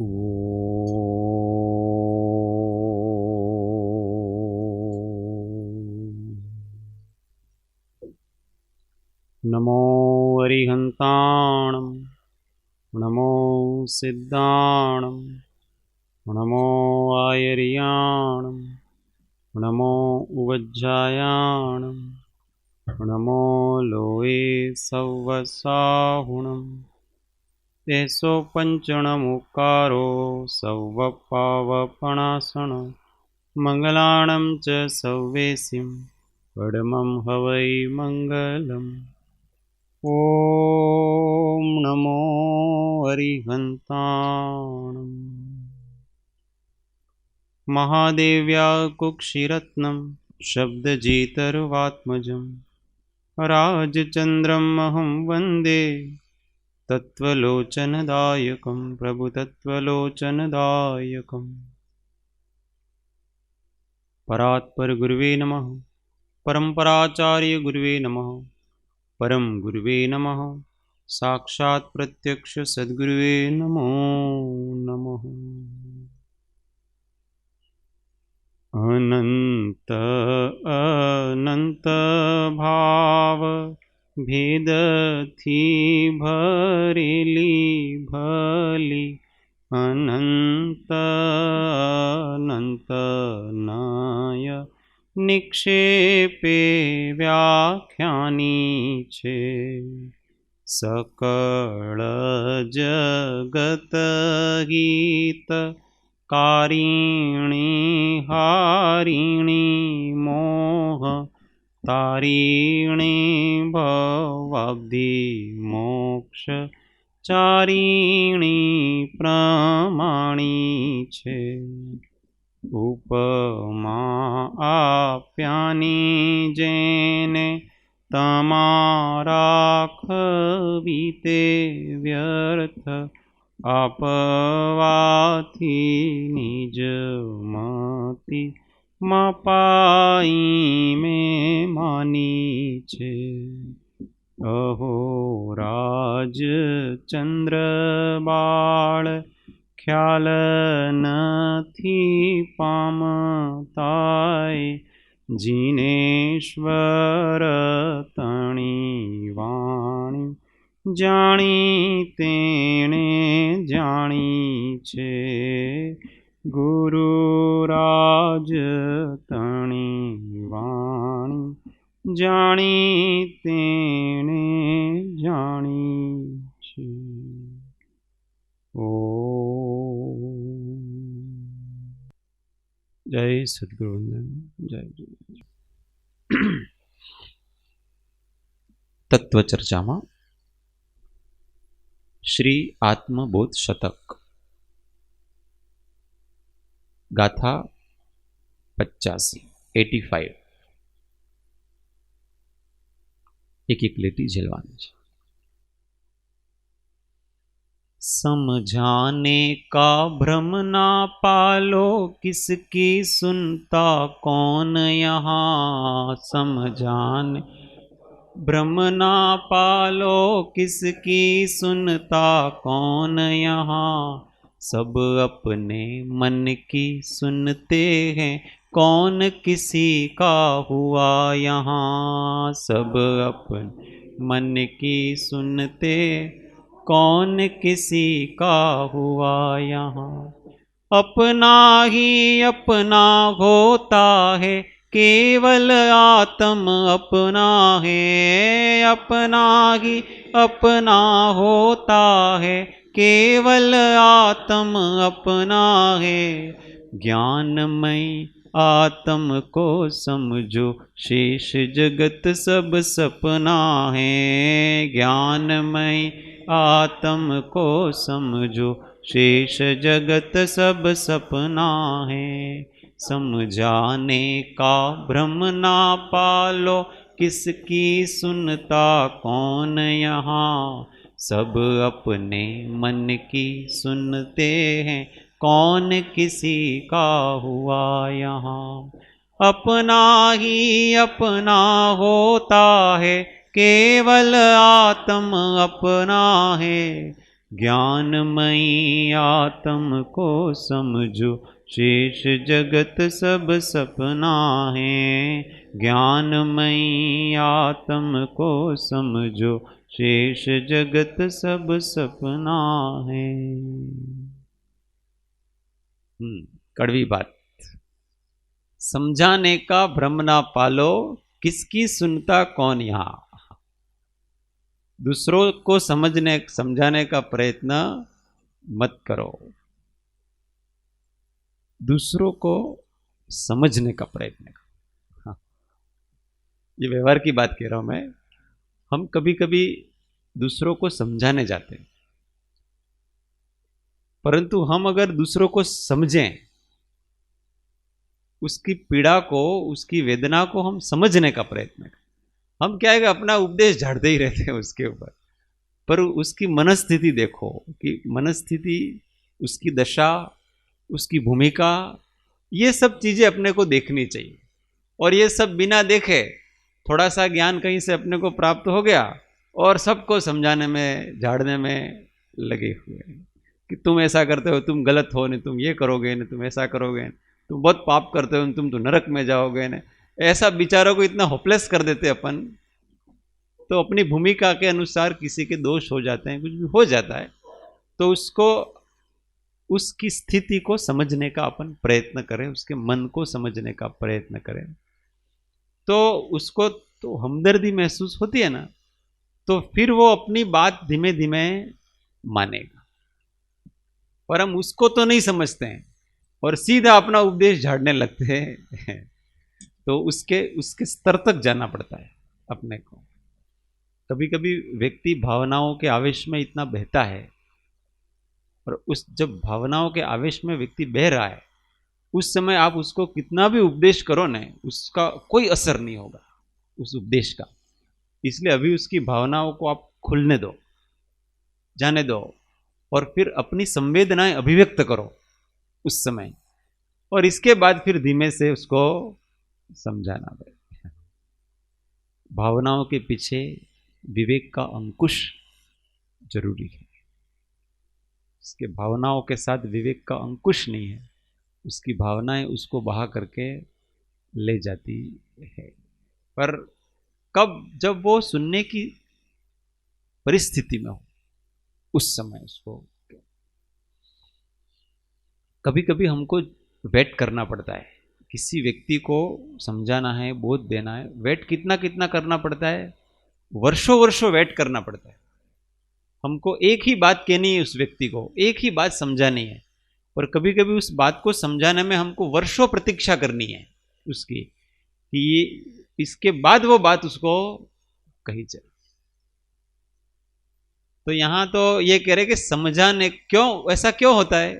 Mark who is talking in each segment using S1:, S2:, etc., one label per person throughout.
S1: नमो अरिहन्ताणं नमो सिद्धाणं नमो आयर्याणं नमो उवज्जायाणं नमो लोये सव्वसाहुणं तेसो पञ्चणमुकारो सव्वपावपणासण मङ्गलाणं च सव्वेसिं पडमं हवै मङ्गलम्। ॐ नमो अरिहन्ताणम्। महादेव्या कुक्षिरत्नं शब्दजितर्वात्मजं राजचन्द्रमहं वन्दे तत्त्वलोचनदायकं प्रभुतत्त्वलोचनदायकम्। परात्पर गुरुवे नमः, परम्पराचार्य गुरुवे नमः, परम गुरुवे नमः, साक्षात् प्रत्यक्ष सद्गुरुवे नमो नमः। अनंत अनंत भाव भेद थी भरेली भली अनंत अनंत नाय निक्षेपे व्याख्यानी छे सकळ जगत गीत कारिणी हारिणी मोह तारिणी भवाब्धि मोक्ष चारिणी प्रमाणी छे उपमा आप्यानी जेने तमारा खवीते व्यर्थ आपवाथी निज मति मपाई में मानी छे अहो राज चंद्र बाळ ख्याल नथी पामताय जिनेश्वर तणी वाणी जाणी तेणे जाणी छे गुरुराज तणी वाणी जाणी तेणे जाणी छे। जय सद्गुरुवंदन। जय जय। तत्वचर्चा में श्री आत्मबोध शतक गाथा 85 एक एक लेटी झेलवानी है। समझाने का भ्रम ना पालो किसकी सुनता कौन यहाँ समझाने भ्रम ना पालो किसकी सुनता कौन यहाँ सब अपने मन की सुनते हैं कौन किसी का हुआ यहाँ सब अपने मन की सुनते कौन किसी का हुआ यहाँ अपना ही अपना होता है केवल आत्म अपना है अपना ही अपना होता है केवल आत्म अपना है ज्ञानमय आत्म को समझो शेष जगत सब सपना है ज्ञानमय आत्म को समझो शेष जगत सब सपना है समझाने का भ्रम ना पालो किसकी सुनता कौन यहाँ सब अपने मन की सुनते हैं कौन किसी का हुआ यहाँ अपना ही अपना होता है केवल आत्म अपना है ज्ञानमयी आत्म को समझो, शेष जगत सब सपना है। ज्ञानमयी आत्म को समझो, शेष जगत सब सपना है। कड़वी बात। समझाने का भ्रम ना पालो, किसकी सुनता कौन यहां। दूसरों को समझाने का प्रयत्न मत करो, दूसरों को समझने का प्रयत्न करो। हाँ, ये व्यवहार की बात कह रहा हूं मैं। हम कभी कभी दूसरों को समझाने जाते हैं, परंतु हम अगर दूसरों को समझें, उसकी पीड़ा को, उसकी वेदना को हम समझने का प्रयत्न करें। हम क्या है कि अपना उपदेश झाड़ते ही रहते हैं उसके ऊपर, पर उसकी मनस्थिति देखो कि मनस्थिति, उसकी दशा, उसकी भूमिका, ये सब चीजें अपने को देखनी चाहिए। और ये सब बिना देखे थोड़ा सा ज्ञान कहीं से अपने को प्राप्त हो गया और सबको समझाने में, झाड़ने में लगे हुए हैं कि तुम ऐसा करते हो, तुम गलत हो, नहीं तुम ये करोगे, नहीं तुम ऐसा करोगे, तुम बहुत पाप करते हो, तुम तो नरक में जाओगे न। ऐसा बिचारों को इतना होपलेस कर देते अपन। तो अपनी भूमिका के अनुसार किसी के दोष हो जाते हैं, कुछ भी हो जाता है, तो उसको, उसकी स्थिति को समझने का अपन प्रयत्न करें, उसके मन को समझने का प्रयत्न करें, तो उसको तो हमदर्दी महसूस होती है ना, तो फिर वो अपनी बात धीमे धीमे मानेगा। पर हम उसको तो नहीं समझते हैं और सीधा अपना उपदेश झाड़ने लगते हैं। तो उसके स्तर तक जाना पड़ता है अपने को। कभी कभी व्यक्ति भावनाओं के आवेश में इतना बहता है, और जब भावनाओं के आवेश में व्यक्ति बह रहा है, उस समय आप उसको कितना भी उपदेश करो ना, उसका कोई असर नहीं होगा उस उपदेश का। इसलिए अभी उसकी भावनाओं को आप खुलने दो, जाने दो, और फिर अपनी संवेदनाएं अभिव्यक्त करो उस समय, और इसके बाद फिर धीमे से उसको समझाना पड़ेगा। भावनाओं के पीछे विवेक का अंकुश जरूरी है। उसके भावनाओं के साथ विवेक का अंकुश नहीं है, उसकी भावनाएं उसको बहा करके ले जाती है। पर कब, जब वो सुनने की परिस्थिति में हो, उस समय उसको, कभी कभी हमको वेट करना पड़ता है। किसी व्यक्ति को समझाना है, बोध देना है, वेट कितना कितना करना पड़ता है, वर्षों वर्षों वेट करना पड़ता है। हमको एक ही बात कहनी है, उस व्यक्ति को एक ही बात समझानी है, पर कभी कभी उस बात को समझाने में हमको वर्षों प्रतीक्षा करनी है उसकी, कि ये इसके बाद वो बात उसको कही जाए। तो यहां तो ये कह रहे कि समझाने, क्यों ऐसा क्यों होता है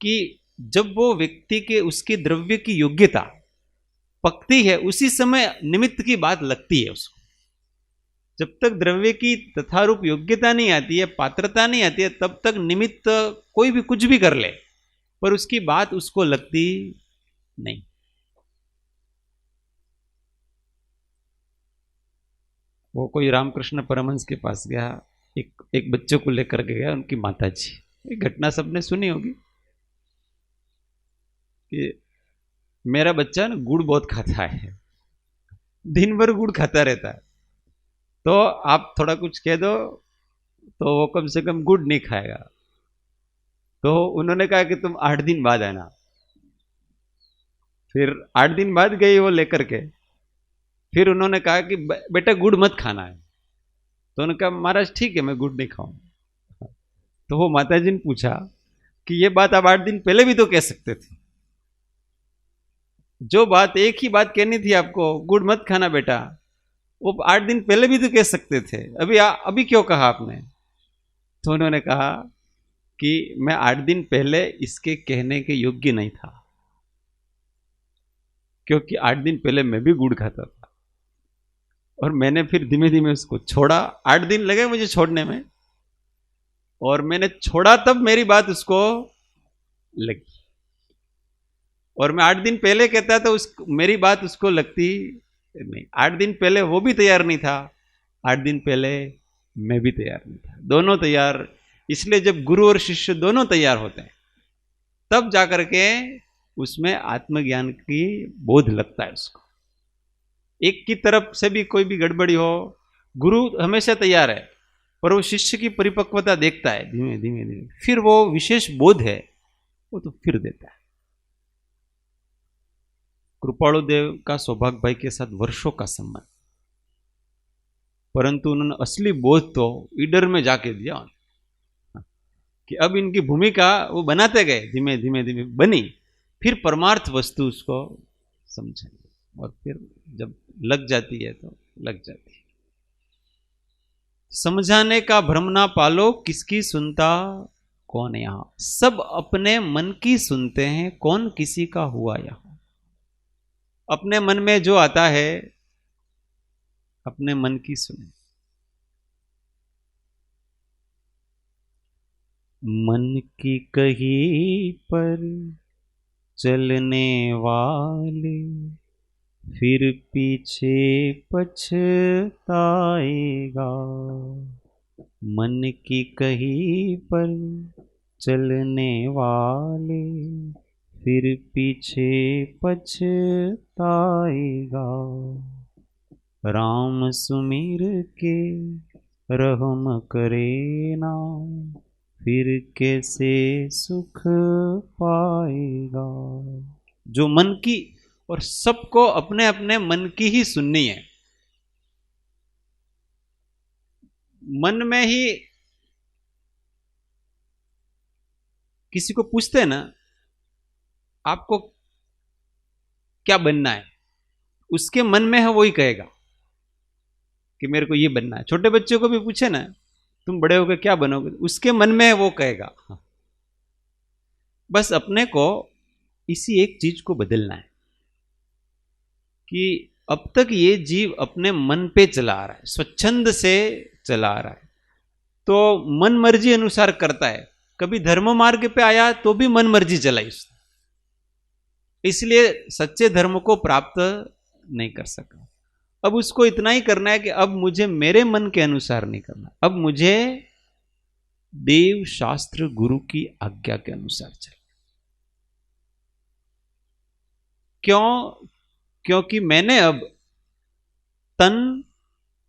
S1: कि जब वो व्यक्ति के, उसकी द्रव्य की योग्यता पकती है, उसी समय निमित्त की बात लगती है उसको। जब तक द्रव्य की तथारूप योग्यता नहीं आती है, पात्रता नहीं आती है, तब तक निमित्त कोई भी कुछ भी कर ले, पर उसकी बात उसको लगती नहीं। वो कोई रामकृष्ण परमहंस के पास गया, एक बच्चे को लेकर के गया, उनकी माता जी। एक घटना सबने सुनी होगी कि मेरा बच्चा ना गुड़ बहुत खाता है, दिन भर गुड़ खाता रहता है, तो आप थोड़ा कुछ कह दो तो वो कम से कम गुड़ नहीं खाएगा। तो उन्होंने कहा कि तुम 8 दिन बाद आना। फिर 8 दिन बाद गई वो लेकर के, फिर उन्होंने कहा कि बेटा गुड़ मत खाना है। तो उन्होंने कहा महाराज ठीक है, मैं गुड़ नहीं खाऊंगा। तो वो माताजी ने पूछा कि ये बात आप 8 दिन पहले भी तो कह सकते थे, जो बात, एक ही बात कहनी थी आपको, गुड़ मत खाना बेटा, वो 8 दिन पहले भी तो कह सकते थे, अभी क्यों कहा आपने? तो उन्होंने कहा कि मैं 8 दिन पहले इसके कहने के योग्य नहीं था, क्योंकि 8 दिन पहले मैं भी गुड़ खाता था, और मैंने फिर धीमे धीमे उसको छोड़ा। 8 दिन लगे मुझे छोड़ने में, और मैंने छोड़ा तब मेरी बात उसको लगी। और मैं 8 दिन पहले कहता तो मेरी बात उसको लगती नहीं। 8 दिन पहले वो भी तैयार नहीं था, 8 दिन पहले मैं भी तैयार नहीं था, दोनों तैयार इसलिए जब गुरु और शिष्य दोनों तैयार होते हैं तब जाकर के उसमें आत्मज्ञान की बोध लगता है उसको। एक की तरफ से भी कोई भी गड़बड़ी हो, गुरु हमेशा तैयार है, पर वो शिष्य की परिपक्वता देखता है धीमे धीमे धीमे, फिर वो विशेष बोध है वो तो फिर देता है। कृपाणु देव का सौभाग्य भाई के साथ वर्षों का संबंध, परंतु उन्होंने असली बोध तो ईडर में जाके दिया कि अब इनकी भूमिका वो बनाते गए, धीमे धीमे धीमे बनी, फिर परमार्थ वस्तु उसको समझे और फिर जब लग जाती है तो लग जाती है। समझाने का भ्रम ना पालो, किसकी सुनता कौन यहां, सब अपने मन की सुनते हैं, कौन किसी का हुआ यहां। अपने मन में जो आता है अपने मन की सुने। मन की कही पर चलने वाले फिर पीछे पछताएगा। मन की कही पर चलने वाले फिर पीछे पछताएगा। राम सुमिर के रहम करे ना, फिर कैसे सुख पाएगा। जो मन की, और सबको अपने अपने मन की ही सुननी है। मन में ही किसी को पूछते हैं ना आपको क्या बनना है, उसके मन में है वही कहेगा कि मेरे को ये बनना है। छोटे बच्चों को भी पूछे ना तुम बड़े होकर क्या बनोगे, उसके मन में है वो कहेगा। बस अपने को इसी एक चीज को बदलना है कि अब तक ये जीव अपने मन पे चला आ रहा है, स्वच्छंद से चला आ रहा है, तो मन मर्जी अनुसार करता है। कभी धर्म मार्ग पे आया तो भी मन मर्जी चलाई उसने, इसलिए सच्चे धर्म को प्राप्त नहीं कर सका। अब उसको इतना ही करना है कि अब मुझे मेरे मन के अनुसार नहीं करना, अब मुझे देव शास्त्र गुरु की आज्ञा के अनुसार चलना। क्यों? क्योंकि मैंने अब तन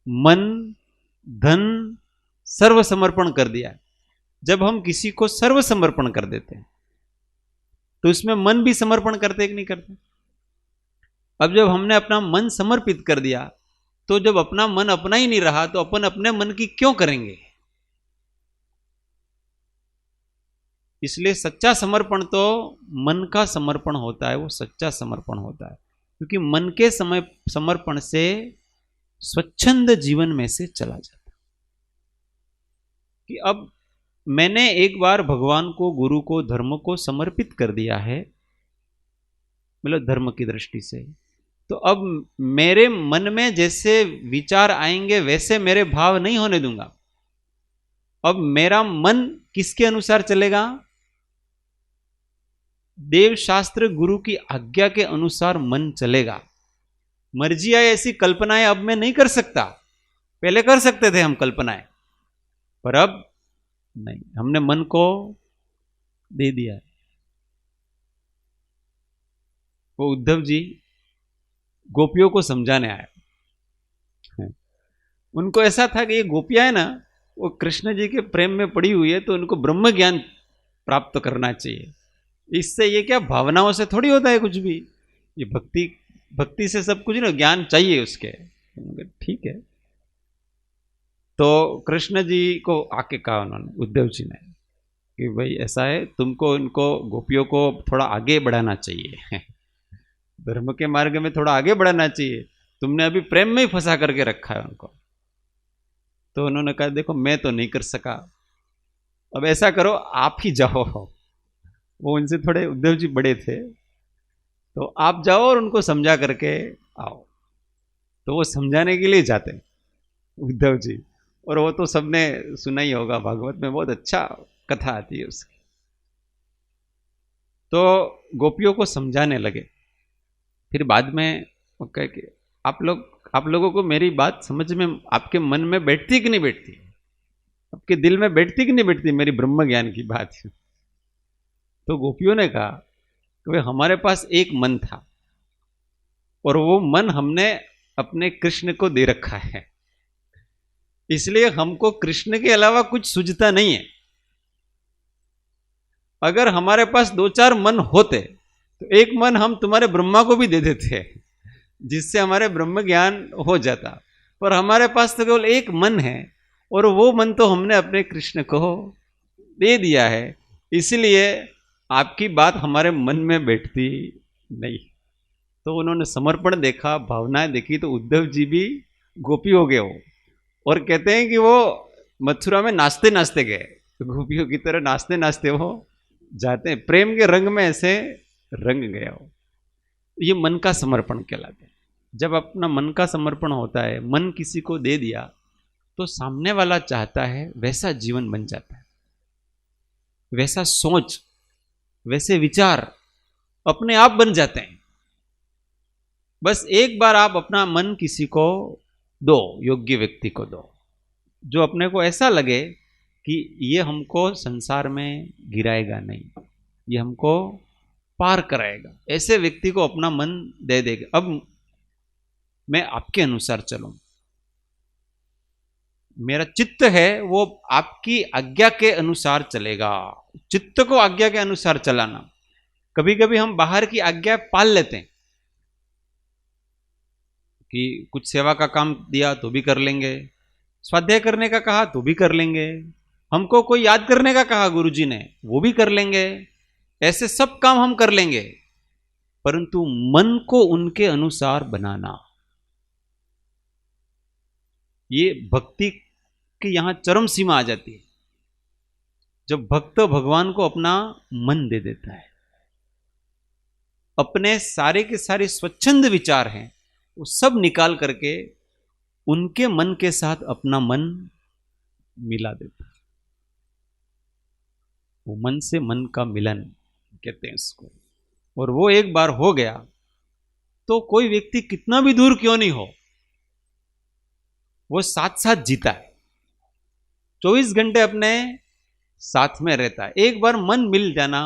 S1: मन धन सर्व समर्पण कर दिया है। जब हम किसी को सर्व समर्पण कर देते हैं तो उसमें मन भी समर्पण करते कि नहीं करते। अब जब हमने अपना मन समर्पित कर दिया तो जब अपना मन अपना ही नहीं रहा तो अपन अपने मन की क्यों करेंगे। इसलिए सच्चा समर्पण तो मन का समर्पण होता है, वो सच्चा समर्पण होता है, क्योंकि मन के समर्पण से स्वच्छंद जीवन में से चला जाता कि अब मैंने एक बार भगवान को, गुरु को, धर्म को समर्पित कर दिया है, मतलब धर्म की दृष्टि से, तो अब मेरे मन में जैसे विचार आएंगे वैसे मेरे भाव नहीं होने दूंगा। अब मेरा मन किसके अनुसार चलेगा? देव शास्त्र गुरु की आज्ञा के अनुसार मन चलेगा। मर्जी आए ऐसी कल्पनाएं अब मैं नहीं कर सकता। पहले कर सकते थे हम कल्पनाएं, पर अब नहीं, हमने मन को दे दिया है। वो उद्धव जी गोपियों को समझाने आए। उनको ऐसा था कि ये गोपियां है ना, वो कृष्ण जी के प्रेम में पड़ी हुई है, तो उनको ब्रह्म ज्ञान प्राप्त करना चाहिए। इससे ये क्या भावनाओं से थोड़ी होता है कुछ भी, ये भक्ति से सब कुछ ना, ज्ञान चाहिए उसके। ठीक है, तो कृष्ण जी को आके कहा उन्होंने, उद्धव जी ने, कि भाई ऐसा है, तुमको इनको गोपियों को थोड़ा आगे बढ़ाना चाहिए, धर्म के मार्ग में थोड़ा आगे बढ़ाना चाहिए। तुमने अभी प्रेम में ही फंसा करके रखा है उनको। तो उन्होंने कहा देखो मैं तो नहीं कर सका, अब ऐसा करो आप ही जाओ। वो उनसे थोड़े, उद्धव जी बड़े थे, तो आप जाओ और उनको समझा करके आओ। तो वो समझाने के लिए जाते उद्धव जी, और वो तो सबने सुना ही होगा, भागवत में बहुत अच्छा कथा आती है उसकी। तो गोपियों को समझाने लगे। फिर बाद में वो कहे कि आप लोगों को मेरी बात समझ में, आपके मन में बैठती कि नहीं बैठती? आपके दिल में बैठती कि नहीं बैठती मेरी ब्रह्म ज्ञान की बात? तो गोपियों ने कहा कि भाई हमारे पास एक मन था और वो मन हमने अपने कृष्ण को दे रखा है, इसलिए हमको कृष्ण के अलावा कुछ सूझता नहीं है। अगर हमारे पास 2-4 मन होते तो एक मन हम तुम्हारे ब्रह्मा को भी दे देते, जिससे हमारे ब्रह्म ज्ञान हो जाता। पर हमारे पास तो केवल एक मन है और वो मन तो हमने अपने कृष्ण को दे दिया है, इसलिए आपकी बात हमारे मन में बैठती नहीं। तो उन्होंने समर्पण देखा, भावनाएं देखी, तो उद्धव जी भी गोपी हो गए हो। और कहते हैं कि वो मथुरा में नाचते नाचते गए, तो गोपियों की तरह नाचते नाचते वो जाते हैं, प्रेम के रंग में ऐसे रंग गया हो। ये मन का समर्पण कहलाता है। जब अपना मन का समर्पण होता है, मन किसी को दे दिया, तो सामने वाला चाहता है वैसा जीवन बन जाता है, वैसा सोच, वैसे विचार अपने आप बन जाते हैं। बस एक बार आप अपना मन किसी को दो, योग्य व्यक्ति को दो, जो अपने को ऐसा लगे कि ये हमको संसार में गिराएगा नहीं, ये हमको पार कराएगा, ऐसे व्यक्ति को अपना मन दे देगा। अब मैं आपके अनुसार चलूं, मेरा चित्त है वो आपकी आज्ञा के अनुसार चलेगा। चित्त को आज्ञा के अनुसार चलाना। कभी कभी हम बाहर की आज्ञा पाल लेते हैं कि कुछ सेवा का काम दिया तो भी कर लेंगे, स्वाध्याय करने का कहा तो भी कर लेंगे, हमको कोई याद करने का कहा गुरुजी ने वो भी कर लेंगे, ऐसे सब काम हम कर लेंगे। परंतु मन को उनके अनुसार बनाना, ये भक्ति की यहां चरम सीमा आ जाती है। जब भक्त भगवान को अपना मन दे देता है, अपने सारे के सारे स्वच्छंद विचार हैं वो सब निकाल करके उनके मन के साथ अपना मन मिला देता है। वो मन से मन का मिलन कहते हैं इसको। और वो एक बार हो गया तो कोई व्यक्ति कितना भी दूर क्यों नहीं हो, वो साथ साथ जीता है, 24 घंटे अपने साथ में रहता है। एक बार मन मिल जाना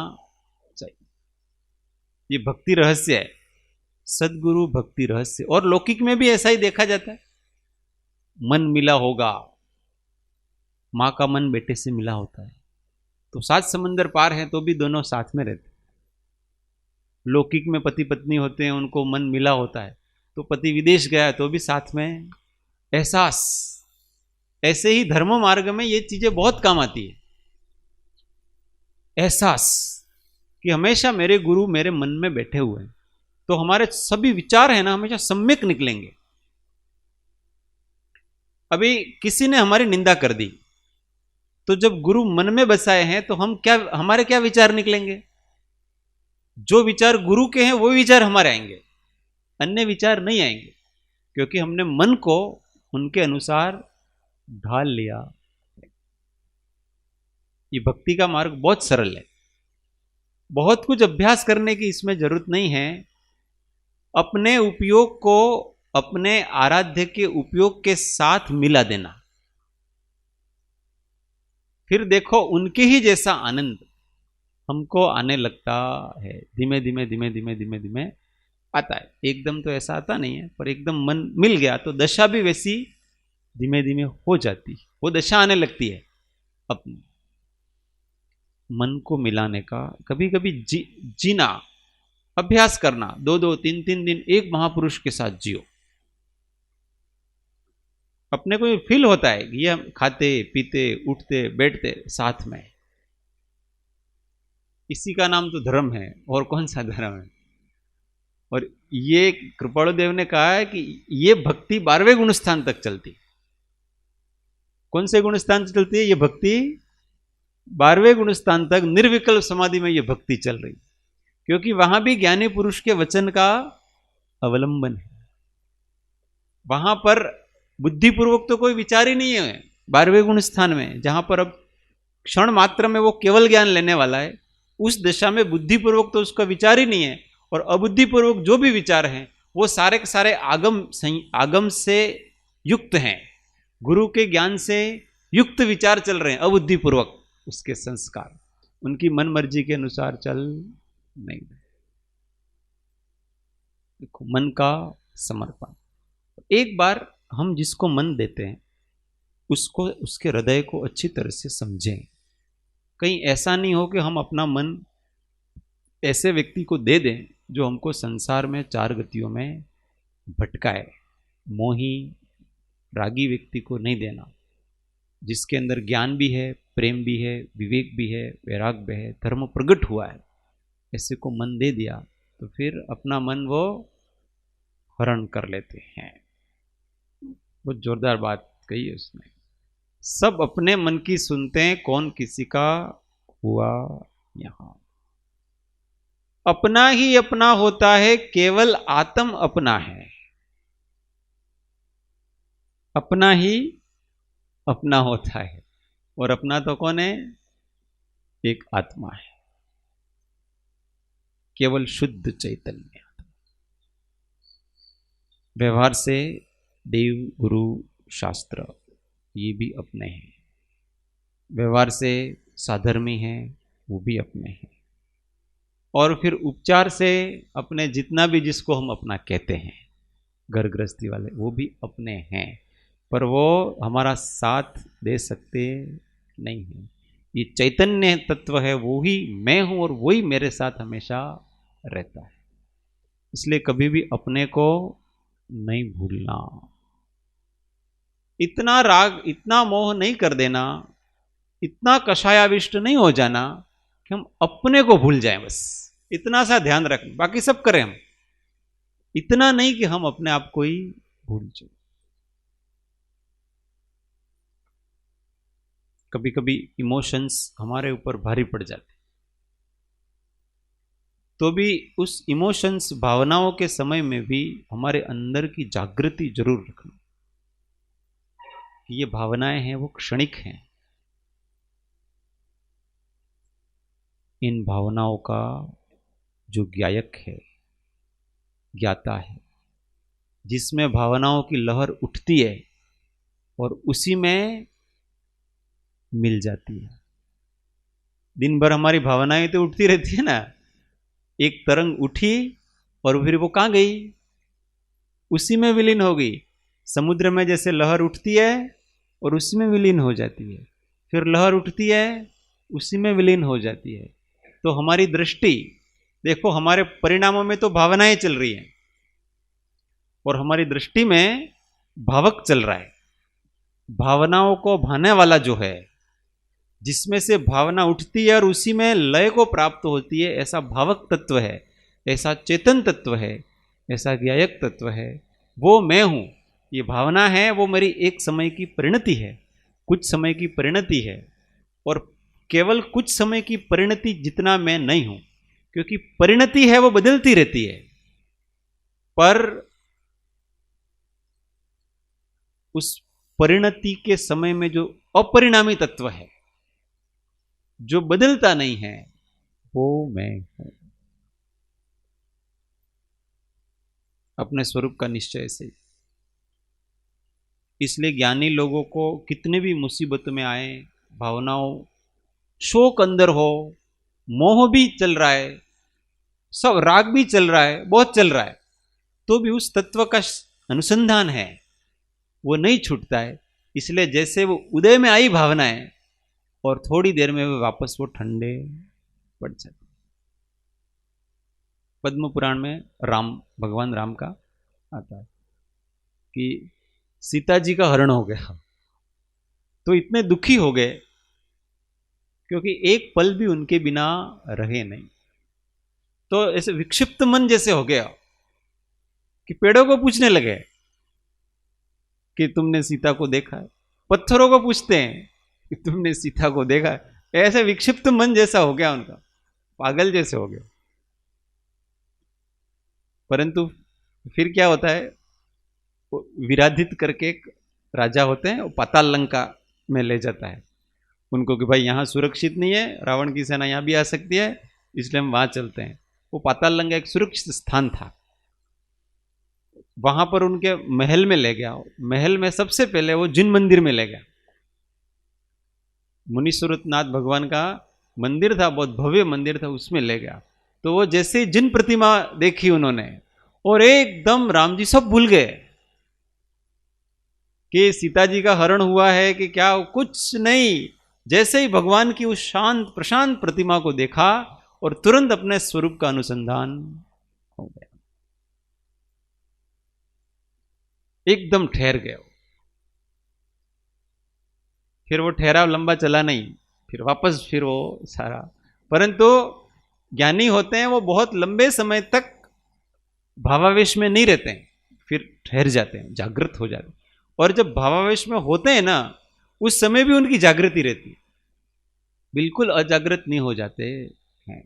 S1: चाहिए। ये भक्ति रहस्य है, सदगुरु भक्ति रहस्य। और लौकिक में भी ऐसा ही देखा जाता है। मन मिला होगा, मां का मन बेटे से मिला होता है, तो 7 समंदर पार है तो भी दोनों साथ में रहते हैं। लौकिक में पति पत्नी होते हैं, उनको मन मिला होता है, तो पति विदेश गया है तो भी साथ में। एहसास, ऐसे ही धर्म मार्ग में ये चीजें बहुत काम आती है। एहसास कि हमेशा मेरे गुरु मेरे मन में बैठे हुए हैं, तो हमारे सभी विचार है ना हमेशा सम्यक निकलेंगे। अभी किसी ने हमारी निंदा कर दी, तो जब गुरु मन में बसाए हैं तो हम क्या, हमारे क्या विचार निकलेंगे? जो विचार गुरु के हैं वो विचार हमारे आएंगे, अन्य विचार नहीं आएंगे, क्योंकि हमने मन को उनके अनुसार ढाल लिया। ये भक्ति का मार्ग बहुत सरल है, बहुत कुछ अभ्यास करने की इसमें जरूरत नहीं है। अपने उपयोग को अपने आराध्य के उपयोग के साथ मिला देना, फिर देखो उनके ही जैसा आनंद हमको आने लगता है। धीमे धीमे धीमे धीमे धीमे धीमे आता है। एकदम तो ऐसा आता नहीं है, पर एकदम मन मिल गया तो दशा भी वैसी धीमे धीमे हो जाती है, वो दशा आने लगती है। अपने मन को मिलाने का कभी कभी जीना, अभ्यास करना, 2-2 3-3 दिन एक महापुरुष के साथ जियो। अपने को फील होता है कि ये हम खाते पीते उठते बैठते साथ में, इसी का नाम तो धर्म है, और कौन सा धर्म है। और ये कृपाणु देव ने कहा है कि ये भक्ति 12वें गुण स्थान तक चलती। कौन से गुण स्थान से चलती है ये भक्ति? 12वें गुण स्थान तक निर्विकल्प समाधि में ये भक्ति चल रही, क्योंकि वहां भी ज्ञानी पुरुष के वचन का अवलंबन है। वहां पर बुद्धिपूर्वक तो कोई विचार ही नहीं है 12वें गुण स्थान में, जहां पर अब क्षण मात्र में वो केवल ज्ञान लेने वाला है। उस दशा में बुद्धिपूर्वक तो उसका विचार ही नहीं है, और अबुद्धिपूर्वक जो भी विचार हैं वो सारे के सारे आगम से युक्त हैं, गुरु के ज्ञान से युक्त विचार चल रहे हैं, अबुद्धिपूर्वक उसके संस्कार उनकी मन मर्जी के अनुसार चल नहीं रहे। देखो, मन का समर्पण। एक बार हम जिसको मन देते हैं उसको, उसके हृदय को अच्छी तरह से समझें। कहीं ऐसा नहीं हो कि हम अपना मन ऐसे व्यक्ति को दे दें जो हमको संसार में चार गतियों में भटकाए। मोही रागी व्यक्ति को नहीं देना, जिसके अंदर ज्ञान भी है, प्रेम भी है, विवेक भी है, वैराग्य है, धर्म प्रकट हुआ है, ऐसे को मन दे दिया तो फिर अपना मन वो हरण कर लेते हैं। बहुत जोरदार बात कही है उसने। सब अपने मन की सुनते हैं, कौन किसी का हुआ यहां। अपना ही अपना होता है, केवल आत्म अपना है। अपना ही अपना होता है, और अपना तो कौन है? एक आत्मा है, केवल शुद्ध चैतन्य। व्यवहार से देव, गुरु, शास्त्र ये भी अपने हैं। व्यवहार से साधर्मी हैं, वो भी अपने हैं। और फिर उपचार से अपने जितना भी जिसको हम अपना कहते हैं, घर गृहस्थी वाले, वो भी अपने हैं, पर वो हमारा साथ दे सकते नहीं हैं। ये चैतन्य तत्व है, वो ही मैं हूं और वही मेरे साथ हमेशा रहता है। इसलिए कभी भी अपने को नहीं भूलना। इतना राग, इतना मोह नहीं कर देना, इतना कषायाविष्ट नहीं हो जाना कि हम अपने को भूल जाएं। बस इतना सा ध्यान रखें, बाकी सब करें हम, इतना नहीं कि हम अपने आप को ही भूल जाए। कभी कभी इमोशंस हमारे ऊपर भारी पड़ जाते, तो भी उस इमोशंस, भावनाओं के समय में भी हमारे अंदर की जागृति जरूर रखना कि ये भावनाएं हैं वो क्षणिक हैं। इन भावनाओं का जो ज्ञायक है, ज्ञाता है, जिसमें भावनाओं की लहर उठती है और उसी में मिल जाती है। दिन भर हमारी भावनाएं तो उठती रहती है ना, एक तरंग उठी और फिर वो कहां गई? उसी में विलीन हो गई। समुद्र में जैसे लहर उठती है और उसी में विलीन हो जाती है, फिर लहर उठती है, उसी में विलीन हो जाती है। तो हमारी दृष्टि देखो, हमारे परिणामों में तो भावनाएं चल रही हैं और हमारी दृष्टि में भावक चल रहा है। भावनाओं को भाने वाला जो है, जिसमें से भावना उठती है और उसी में लय को प्राप्त होती है, ऐसा भावक तत्व है, ऐसा चेतन तत्व है, ऐसा ज्ञायक तत्व है, वो मैं हूं। ये भावना है वो मेरी एक समय की परिणति है, कुछ समय की परिणति है, और केवल कुछ समय की परिणति जितना मैं नहीं हूं, क्योंकि परिणति है वो बदलती रहती है, पर उस परिणति के समय में जो अपरिणामी तत्व है, जो बदलता नहीं है, वो मैं हूं। अपने स्वरूप का निश्चय से। इसलिए ज्ञानी लोगों को कितने भी मुसीबत में आए, भावनाओं, शोक अंदर हो, मोह भी चल रहा है, सब राग भी चल रहा है, बहुत चल रहा है, तो भी उस तत्व का अनुसंधान है, वो नहीं छूटता है। इसलिए जैसे वो उदय में आई भावनाएं और थोड़ी देर में वापस वो ठंडे पड़ जाते। पद्म पुराण में राम, भगवान राम का आता है कि सीता जी का हरण हो गया, तो इतने दुखी हो गए क्योंकि एक पल भी उनके बिना रहे नहीं। तो ऐसे विक्षिप्त मन जैसे हो गया कि पेड़ों को पूछने लगे कि तुमने सीता को देखा है, पत्थरों को पूछते हैं कि तुमने सीता को देखा है। ऐसे विक्षिप्त मन जैसा हो गया उनका, पागल जैसे हो गया। परंतु फिर क्या होता है, विराधित करके एक राजा होते हैं, वो पाताल लंका में ले जाता है उनको कि भाई यहाँ सुरक्षित नहीं है, रावण की सेना यहाँ भी आ सकती है, इसलिए हम वहां चलते हैं। वो पाताल लंका एक सुरक्षित स्थान था, वहां पर उनके महल में ले गया। महल में सबसे पहले वो जिन मंदिर में ले गया मुनीश्वरनाथ भगवान का मंदिर था, बहुत भव्य मंदिर था, उसमें ले गया। तो वो जैसे जिन प्रतिमा देखी उन्होंने, और एकदम राम जी सब भूल गए कि सीता जी का हरण हुआ है कि क्या, कुछ नहीं। जैसे ही भगवान की उस शांत प्रशांत प्रतिमा को देखा और तुरंत अपने स्वरूप का अनुसंधान हो गया, एकदम ठहर गए। फिर वो ठहराव लंबा चला नहीं, फिर वापस फिर वो सारा। परंतु ज्ञानी होते हैं वो बहुत लंबे समय तक भावावेश में नहीं रहते हैं, फिर ठहर जाते हैं, जागृत हो जाते हैं। और जब भावावेश में होते हैं ना, उस समय भी उनकी जागृति रहती है, बिल्कुल अजागृत नहीं हो जाते हैं,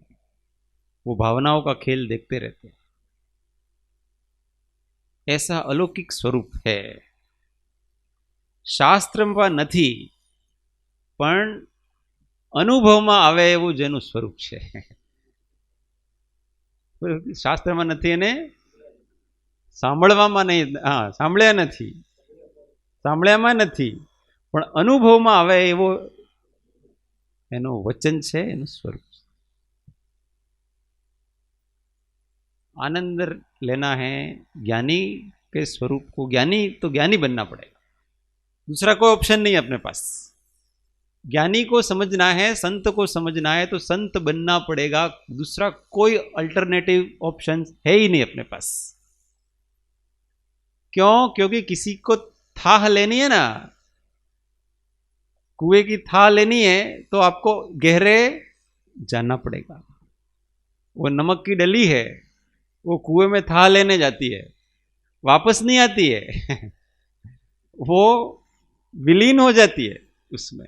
S1: वो भावनाओं का खेल देखते रहते हैं। ऐसा अलौकिक स्वरूप है। શાસ્ત્રમાં નથી, પણ અનુભવમાં આવે એવું જેનું સ્વરૂપ છે. શાસ્ત્રમાં નથી અને સાંભળવામાં નહીં, હા સાંભળ્યા નથી, સાંભળ્યામાં નથી, પણ અનુભવમાં આવે એવો એનું વચન છે, એનું સ્વરૂપ છે. आनंद लेना है ज्ञानी के स्वरूप को, ज्ञानी तो ज्ञानी बनना पड़ेगा, दूसरा कोई ऑप्शन नहीं है अपने पास. ज्ञानी को समझना है, संत को समझना है तो संत बनना पड़ेगा, दूसरा कोई अल्टरनेटिव ऑप्शन है ही नहीं अपने पास. क्यों? क्योंकि किसी को थाह लेनी है ना, कुएं की थाह लेनी है तो आपको गहरे जाना पड़ेगा. वो नमक की डली है, वो कुएं में थाह लेने जाती है, वापस नहीं आती है. वो विलीन हो जाती है उसमें.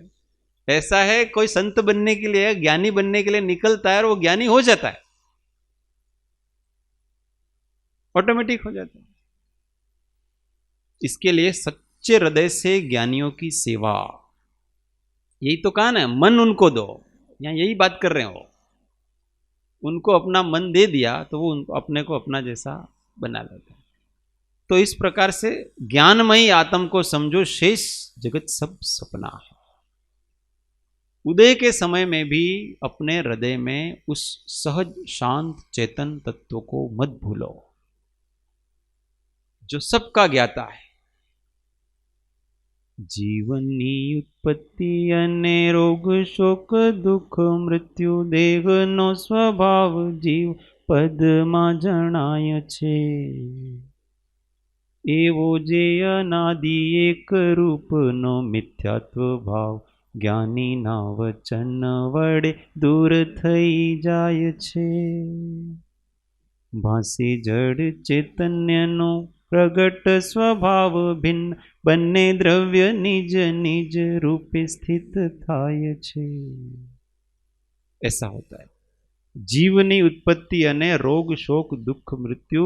S1: ऐसा है, कोई संत बनने के लिए, ज्ञानी बनने के लिए निकलता है और वो ज्ञानी हो जाता है, ऑटोमेटिक हो जाता है. इसके लिए सच्चे हृदय से ज्ञानियों की सेवा, यही तो कहा ना, मन उनको दो, यहां यही बात कर रहे हो. उनको अपना मन दे दिया तो वो उनको अपने को अपना जैसा बना लेता है. तो इस प्रकार से ज्ञानमयी आत्म को समझो, शेष जगत सब सपना है. उदय के समय में भी अपने हृदय में उस सहज शांत चेतन तत्व को मत भूलो, जो सबका ज्ञाता है. जीवनी उत्पत्ति अने रोग शोक दुख मृत्यु देहनो स्वभाव जीव पदमां जणाय छे. एवो जे अनादि एक रूपनो मिथ्यात्व भाव ज्ञानी ना वचन वडे दूर थई जाय छे. भासी जड़ चैतन्यनो प्रगट स्वभाव भिन्न बन्ने द्रव्य निज निज रूपे स्थित थाय छे. ऐसा होता है. जीवनी उत्पत्ति अने रोग शोक दुख मृत्यु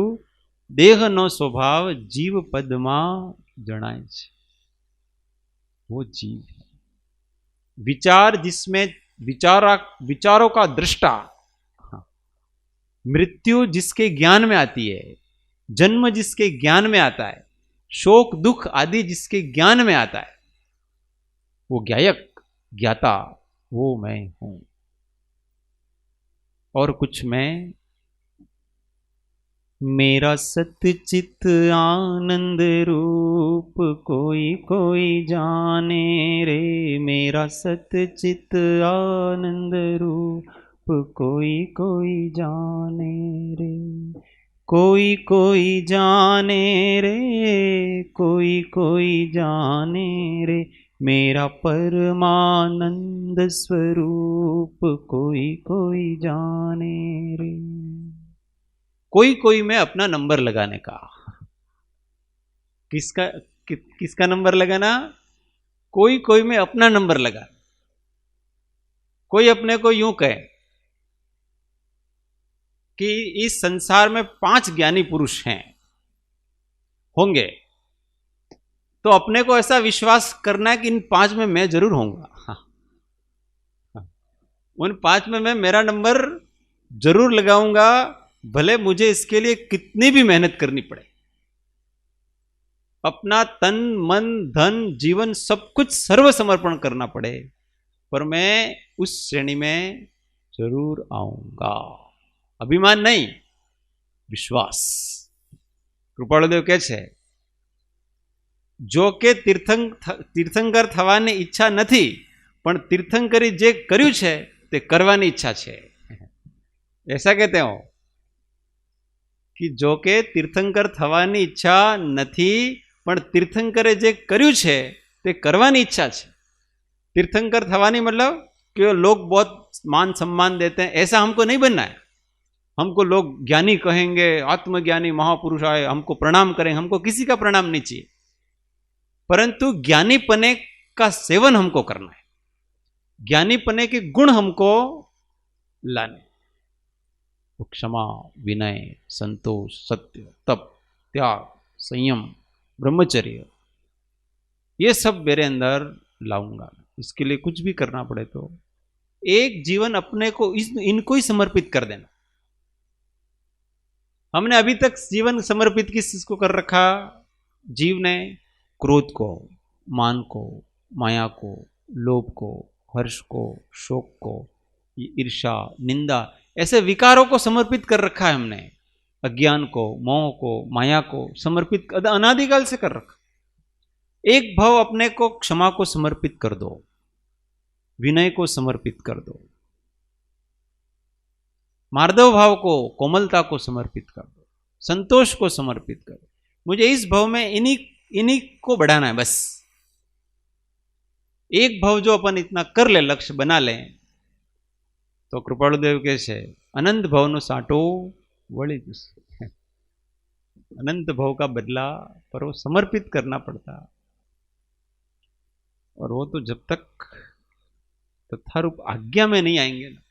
S1: देहनो स्वभाव जीव पदमां जणाय छे. वो जीव है. विचार जिसमें विचारों का दृष्टा, मृत्यु जिसके ज्ञान में आती है, जन्म जिसके ज्ञान में आता है, शोक दुख आदि जिसके ज्ञान में आता है, वो ज्ञायक ज्ञाता वो मैं हूं. और कुछ मैं, मेरा सतचित आनंद रूप कोई कोई जाने रे. मेरा सतचित आनंद रूप कोई कोई जाने रे. कोई कोई जाने रे, कोई कोई जाने रे. मेरा परमानंद स्वरूप कोई कोई जाने रे. कोई कोई में अपना नंबर लगाने का. किसका नंबर लगाना? कोई कोई में अपना नंबर लगा. कोई अपने को यूं कहे कि इस संसार में 5 ज्ञानी पुरुष हैं, होंगे, तो अपने को ऐसा विश्वास करना है कि इन 5 में मैं जरूर होऊंगा. उन 5 में मैं मेरा नंबर जरूर लगाऊंगा, भले मुझे इसके लिए कितनी भी मेहनत करनी पड़े, अपना तन मन धन जीवन सब कुछ सर्व समर्पण करना पड़े, पर मैं उस श्रेणी में जरूर आऊंगा। अभिमान नहीं, विश्वास। કૃપાળુદેવ કહે છે, જો કે તીર્થંકર થવાની ઈચ્છા નથી, પણ તીર્થંકરી જે કર્યું છે તે કરવાની ઈચ્છા છે। ऐसा कहते हो कि जो के तीर्थंकर થવાની ઈચ્છા નથી, પણ તીર્થંકરે જે કર્યું છે તે કરવાની ઈચ્છા છે। तीर्थंकर થવાની मतलब कि लोग बहुत मान सम्मान देते हैं, ऐसा हमको नहीं बनना है। हमको लोग ज्ञानी कहेंगे, आत्मज्ञानी महापुरुष आए, हमको प्रणाम करेंगे, हमको किसी का प्रणाम नहीं चाहिए, परंतु ज्ञानी पने का सेवन हमको करना है, ज्ञानी पने के गुण हमको लाने। तो क्षमा, विनय, संतोष, सत्य, तप, त्याग, संयम, ब्रह्मचर्य, ये सब मेरे अंदर लाऊंगा। इसके लिए कुछ भी करना पड़े तो एक जीवन अपने को इनको ही समर्पित कर देना। हमने अभी तक जीवन समर्पित किस चीज को कर रखा? जीव ने क्रोध को, मान को, माया को, लोभ को, हर्ष को, शोक को, ईर्ष्या, निंदा, ऐसे विकारों को समर्पित कर रखा है हमने। अज्ञान को, मोह को, माया को समर्पित अनादिकाल से कर रखा। एक भाव अपने को क्षमा को समर्पित कर दो, विनय को समर्पित कर दो, मार्दव भाव को, कोमलता को समर्पित कर दो, संतोष को समर्पित कर दो। मुझे इस भाव में इन्हीं को बढ़ाना है बस। एक भाव जो अपन इतना कर ले, लक्ष्य बना ले, तो કૃપાળુદેવ કહે છે अनंत भाव साटो वળી जશે। अनंत भाव का बदला पर वो समर्पित करना पड़ता, और वो तो जब तक तथारूप आज्ञा में नहीं आएंगे ना,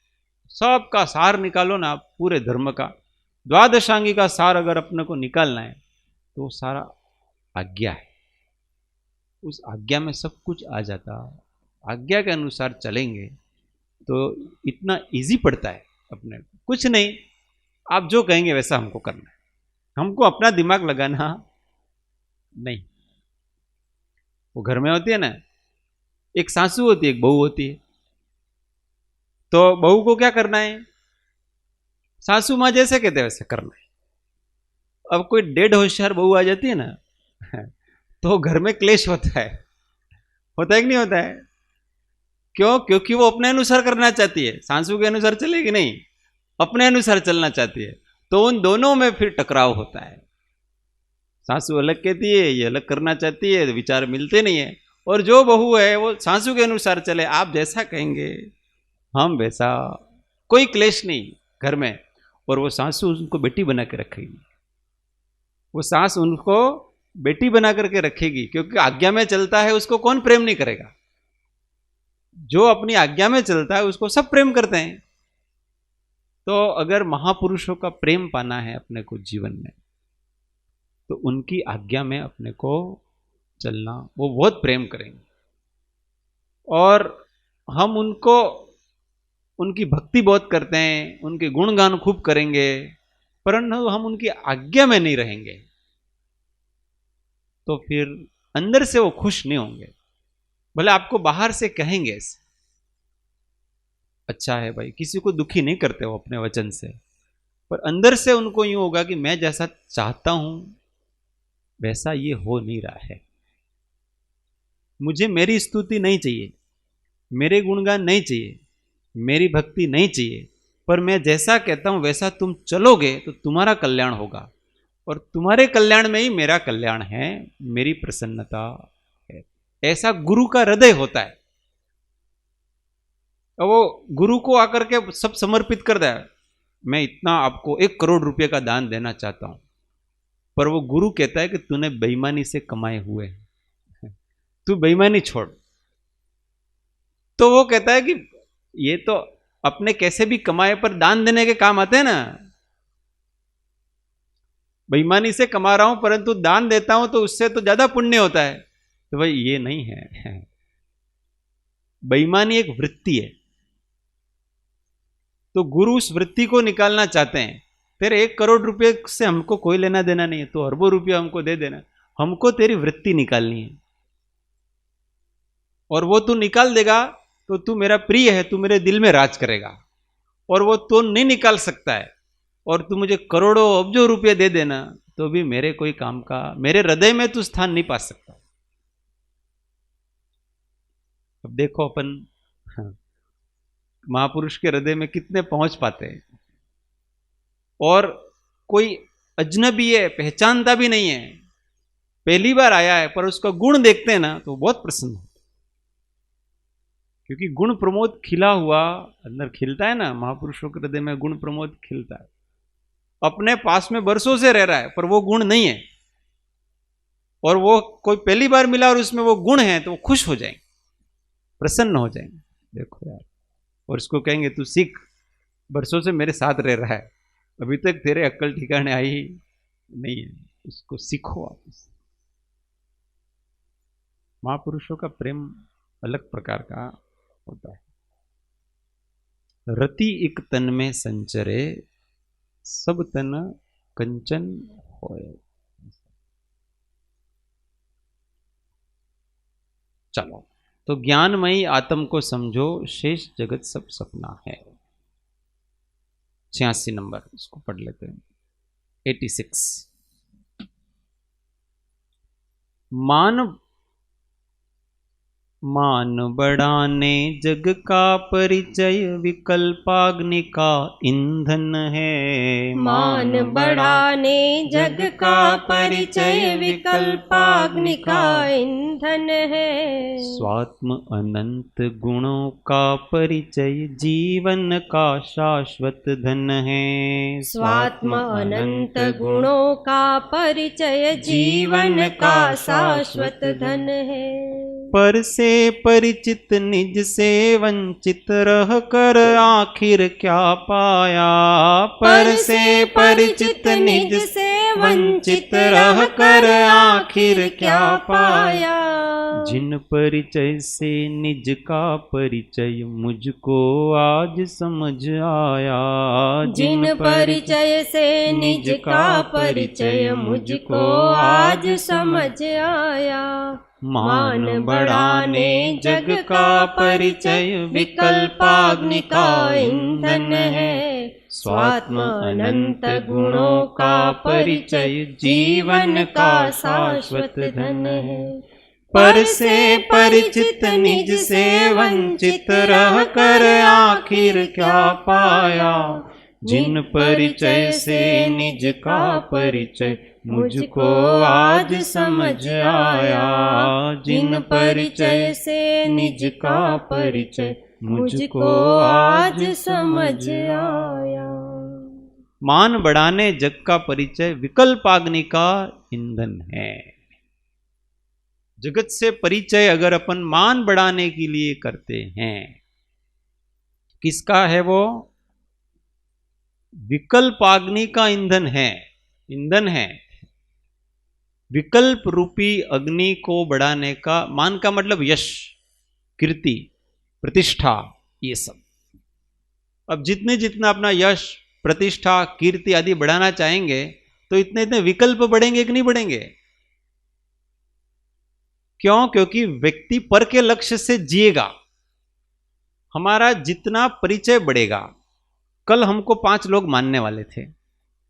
S1: सबका सार निकालो ना आप पूरे धर्म का, द्वादशांगी का सार अगर अपने को निकालना है तो सारा आज्ञा है। उस आज्ञा में सब कुछ आ जाता, आज्ञा के अनुसार चलेंगे तो इतना इजी पड़ता है अपने। कुछ नहीं, आप जो कहेंगे वैसा हमको करना है, हमको अपना दिमाग लगाना नहीं। वो घर में होती है ना, एक सासू होती है, एक बहू होती है, तो बहू को क्या करना है? सासू माँ जैसे कहते हैं वैसे करना है। अब कोई डेढ़ होशियार बहू आ जाती है ना, तो घर में क्लेश होता है कि नहीं होता है? क्यों? क्योंकि वो अपने अनुसार करना चाहती है, सासू के अनुसार चलेगी नहीं, अपने अनुसार चलना चाहती है, तो उन दोनों में फिर टकराव होता है। सासू अलग कहती है, ये अलग करना चाहती है, विचार मिलते नहीं है। और जो बहू है वो सासू के अनुसार चले, आप जैसा कहेंगे हम वैसा, कोई क्लेश नहीं घर में। और वो सासू उनको बेटी बना के रखेगी, वो सास उनको बेटी बना करके रखेगी, क्योंकि आज्ञा में चलता है उसको कौन प्रेम नहीं करेगा? जो अपनी आज्ञा में चलता है उसको सब प्रेम करते हैं। तो अगर महापुरुषों का प्रेम पाना है अपने को जीवन में, तो उनकी आज्ञा में अपने को चलना, वो बहुत प्रेम करेंगे और हम उनको, उनकी भक्ति बहुत करते हैं, उनके गुणगान खूब करेंगे, परंतु हम उनकी आज्ञा में नहीं रहेंगे तो फिर अंदर से वो खुश नहीं होंगे। भले आपको बाहर से कहेंगे अच्छा है भाई, किसी को दुखी नहीं करते हो अपने वचन से, पर अंदर से उनको यूं होगा कि मैं जैसा चाहता हूं वैसा ये हो नहीं रहा है। मुझे मेरी स्तुति नहीं चाहिए, मेरे गुणगान नहीं चाहिए, मेरी भक्ति नहीं चाहिए, पर मैं जैसा कहता हूं वैसा तुम चलोगे तो तुम्हारा कल्याण होगा, और तुम्हारे कल्याण में ही मेरा कल्याण है, मेरी प्रसन्नता है। ऐसा गुरु का हृदय होता है। वो गुरु को आकर के सब समर्पित कर दे, मैं इतना आपको 1 करोड़ रुपए का दान देना चाहता हूं, पर वो गुरु कहता है कि तूने बेईमानी से कमाए हुए, तू बेईमानी छोड़। तो वो कहता है कि ये तो अपने कैसे भी कमाए पर दान देने के काम आते हैं ना। बेईमानी से कमा रहा हूं परंतु दान देता हूं तो उससे तो ज्यादा पुण्य होता है। तो भाई ये नहीं है, बेईमानी एक वृत्ति है। तो गुरु उस वृत्ति को निकालना चाहते हैं। फिर 1 करोड़ रुपए से हमको कोई लेना देना नहीं है, तो अरबों रुपया हमको दे देना, हमको तेरी वृत्ति निकालनी है। और वो तू निकाल देगा तो तू मेरा प्रिय है, तू मेरे दिल में राज करेगा, और वो तो नहीं निकाल सकता है, और तू मुझे करोड़ों अब्जों रुपये दे देना तो भी मेरे कोई काम का, मेरे हृदय में तू स्थान नहीं पा सकता। अब देखो अपन महापुरुष के हृदय में कितने पहुंच पाते हैं, और कोई अजनबी है, पहचानता भी नहीं है, पहली बार आया है, पर उसका गुण देखते हैं ना तो बहुत प्रसन्न होता है, क्योंकि गुण प्रमोद खिला हुआ अंदर खिलता है ना, महापुरुषों के हृदय में गुण प्रमोद खिलता है। अपने पास में बरसों से रह रहा है पर वो गुण नहीं है, और वो कोई पहली बार मिला और उसमें वो गुण है तो वो खुश हो जाएंगे, प्रसन्न हो जाएंगे। देखो यार, और इसको कहेंगे तू सीख, बरसों से मेरे साथ रह रहा है, अभी तक तेरे अक्ल ठिकाने आई नहीं है, उसको सीखो वापस। महापुरुषों का प्रेम अलग प्रकार का होता है। रति एक तन में संचरे, सब तन कंचन होए। चलो, तो ज्ञानमयी आत्म को समझो, शेष जगत सब सपना है। 86 नंबर, इसको पढ़ लेते हैं। 86। मान बढ़ाने जग का परिचय, विकल्पाग्नि का ईंधन है।
S2: मान बढ़ाने जग का परिचय, विकल्पाग्नि का ईंधन है।
S1: स्वात्म अनंत गुणों का परिचय, जीवन का शाश्वत धन है।
S2: स्वात्म अनंत गुणों का परिचय, जीवन का शाश्वत धन है।
S1: पर से परिचित निज से वंचित रह कर आखिर क्या पाया।
S2: पर से परिचित निज से वंचित रह कर आखिर क्या पाया।
S1: जिन परिचय से निज का परिचय मुझको आज समझ आया।
S2: जिन परिचय से निज का परिचय मुझको आज समझ आया।
S1: मान बढ़ाने जग का परिचय, विकल्पाग्नि का ईंधन है। स्वात्म अनंत गुणों का परिचय, जीवन का शाश्वत धन है। पर से परिचित निज से वंचित रह कर आखिर क्या पाया। जिन परिचय से निज का परिचय मुझको आज समझ आया। जिन परिचय से निज का परिचय मुझको आज समझ आया। मान बढ़ाने जग का परिचय, विकल्पाग्नि का ईंधन है। जगत से परिचय अगर अपन मान बढ़ाने के लिए करते हैं, किसका है वो? विकल्पाग्नि का ईंधन है, ईंधन है। विकल्प रूपी अग्नि को बढ़ाने का, मान का मतलब यश, कीर्ति, प्रतिष्ठा, ये सब। अब जितने जितना अपना यश, प्रतिष्ठा, कीर्ति आदि बढ़ाना चाहेंगे तो इतने इतने विकल्प बढ़ेंगे कि नहीं बढ़ेंगे? क्यों? क्योंकि व्यक्ति पर के लक्ष्य से जिएगा। हमारा जितना परिचय बढ़ेगा, कल हमको 5 लोग मानने वाले थे,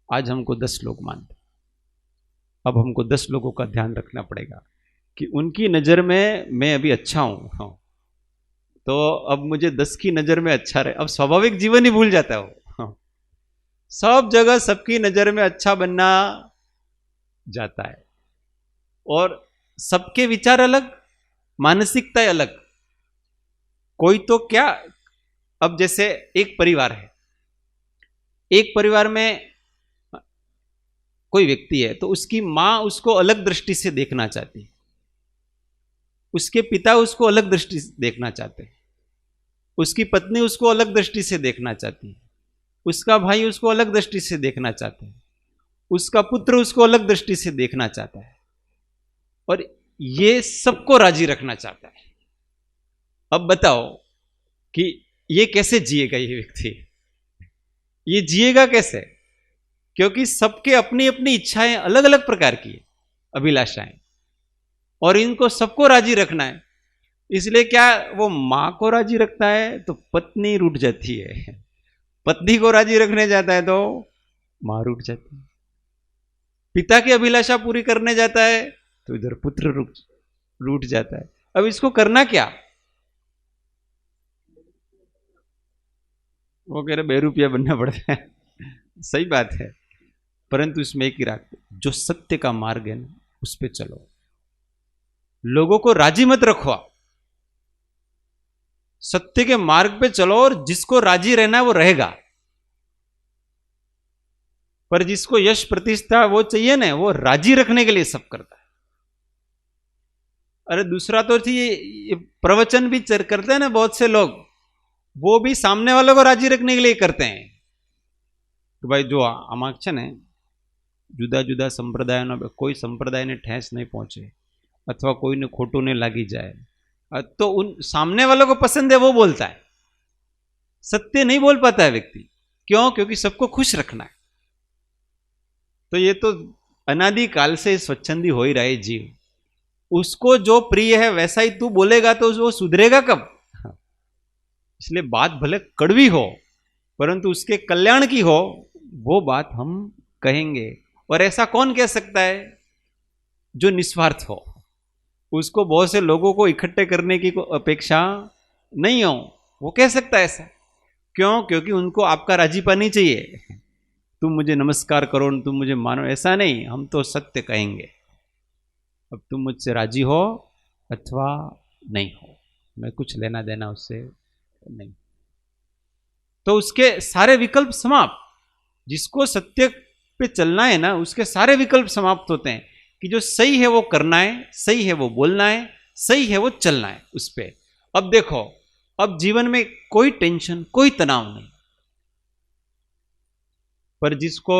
S1: आज हमको 10 लोग मानते। अब हमको 10 लोगों का ध्यान रखना पड़ेगा कि उनकी नज़र में मैं अभी अच्छा हूं, तो अब मुझे 10 की नज़र में अच्छा रहे। अब स्वाभाविक जीवन ही भूल जाता है वो, सब जगह सबकी नज़र में अच्छा बनना जाता है, और सबके विचार अलग, मानसिकता अलग। कोई तो क्या, अब जैसे एक परिवार है, एक परिवार में कोई व्यक्ति है तो उसकी मां उसको अलग दृष्टि से देखना चाहती है, उसके पिता उसको अलग दृष्टि से देखना चाहते हैं, उसकी पत्नी उसको अलग दृष्टि से देखना चाहती है, उसका भाई उसको अलग दृष्टि से देखना चाहता है, उसका पुत्र उसको अलग दृष्टि से देखना चाहता है, और ये सबको राजी रखना चाहता है। अब बताओ कि ये कैसे जिएगा ये व्यक्ति? ये जिएगा कैसे? क्योंकि सबके अपनी अपनी इच्छाएं अलग अलग प्रकार की, अभिलाषाएं, और इनको सबको राजी रखना है। इसलिए क्या वो माँ को राजी रखता है तो पत्नी रूठ जाती है, पत्नी को राजी रखने जाता है तो माँ रूठ जाती है, पिता की अभिलाषा पूरी करने जाता है तो इधर पुत्र रूठ जाता है। अब इसको करना क्या? वो कह रहे 2 रुपया बनना पड़ता है। सही बात है, परंतु इसमें एक ही रात, जो सत्य का मार्ग है ना उस पे चलो, लोगों को राजी मत रखो, सत्य के मार्ग पे चलो और जिसको राजी रहना है वो रहेगा। पर जिसको यश प्रतिष्ठा वो चाहिए ना, वो राजी रखने के लिए सब करता है। अरे दूसरा तो थी ये प्रवचन भी करते हैं ना बहुत से लोग, वो भी सामने वालों को राजी रखने के लिए करते हैं कि भाई जो आमाक છે ને જુદા જુદા સંપ્રદાયનો કોઈ સંપ્રદાયને ઠેસ નહીં પહોંચે अथवा कोઈને ખોટું નહીં લાગી જાય, तो उन सामने वालों को पसंद है वो बोलता है, सत्य नहीं बोल पाता है व्यक्ति। क्यों? क्योंकि सबको खुश रखना है। तो ये तो अनादि काल से स्वच्छंदी हो ही रहा है जीव, उसको जो प्रिय है वैसा ही तू बोलेगा तो वो सुधरेगा कब? इसलिए बात भले कड़वी हो परंतु उसके कल्याण की हो, वो बात हम कहेंगे। और ऐसा कौन कह सकता है जो निस्वार्थ हो? उसको बहुत से लोगों को इकट्ठे करने की अपेक्षा नहीं हो, वो कह सकता है ऐसा। क्यों? क्योंकि उनको आपका राजीपा नहीं चाहिए, तुम मुझे नमस्कार करो, तुम मुझे मानो, ऐसा नहीं। हम तो सत्य कहेंगे, अब तुम मुझसे राजी हो अथवा नहीं हो, मैं कुछ लेना देना उससे नहीं। तो उसके सारे विकल्प समाप्त। जिसको सत्य पे चलना है ना उसके सारे विकल्प समाप्त होते हैं कि जो सही है वो करना है, सही है वो बोलना है, सही है वो चलना है उस पे। अब देखो, अब जीवन में कोई टेंशन कोई तनाव नहीं, पर जिसको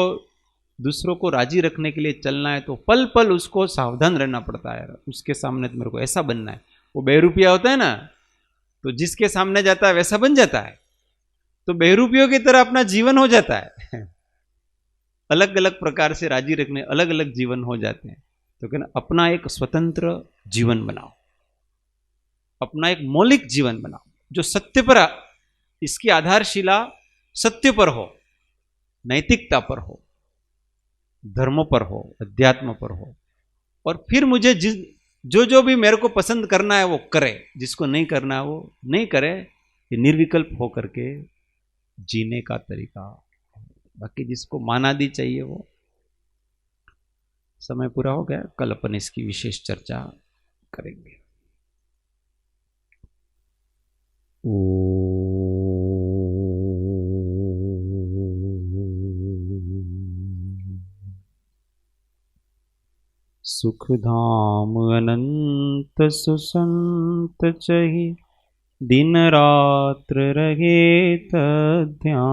S1: दूसरों को राजी रखने के लिए चलना है तो पल पल उसको सावधान रहना पड़ता है। उसके सामने तो मेरे को ऐसा बनना है, वो 2 रुपया होता है ना, तो जिसके सामने जाता है वैसा बन जाता है, तो 2 रुपयों की तरह अपना जीवन हो जाता है। अलग अलग प्रकार से राजी रखने अलग अलग जीवन हो जाते हैं। तो कहना अपना एक स्वतंत्र जीवन बनाओ, अपना एक मौलिक जीवन बनाओ जो सत्य पर, इसकी आधारशिला सत्य पर हो, नैतिकता पर हो, धर्म पर हो, अध्यात्म पर हो। और फिर मुझे जो भी मेरे को पसंद करना है वो करे, जिसको नहीं करना है वो नहीं करे। ये निर्विकल्प हो करके जीने का तरीका। बाकी जिसको मानादि चाहिए वो। समय पूरा हो गया, कल अपन इसकी विशेष चर्चा करेंगे। सुखधाम अनंत सुसंत चहि, दिन रात्र रहे तध्यानमहि,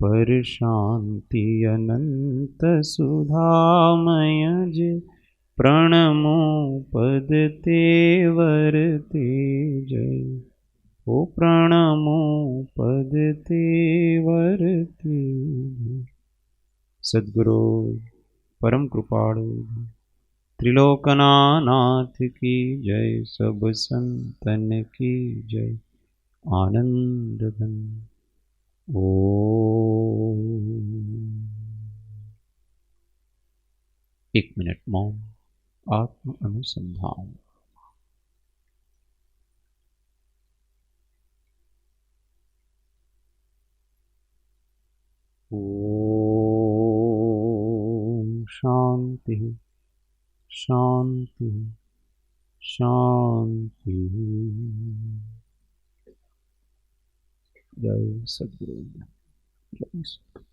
S1: पर शांति अनंत सुधामय जे, प्रणमो पद तेवर ते जय। ओ प्रणमो पद तेवर ते जय। सद्गुरु परम कृपाणु त्रिलोकनाथ की जय, सब संतन की जय। आनंद घन ओम। 1 मिनट मौन, आत्म अनुसंधान। ओम शांति शांति शांति। जय सद्गुरु। जय सद्गुरु।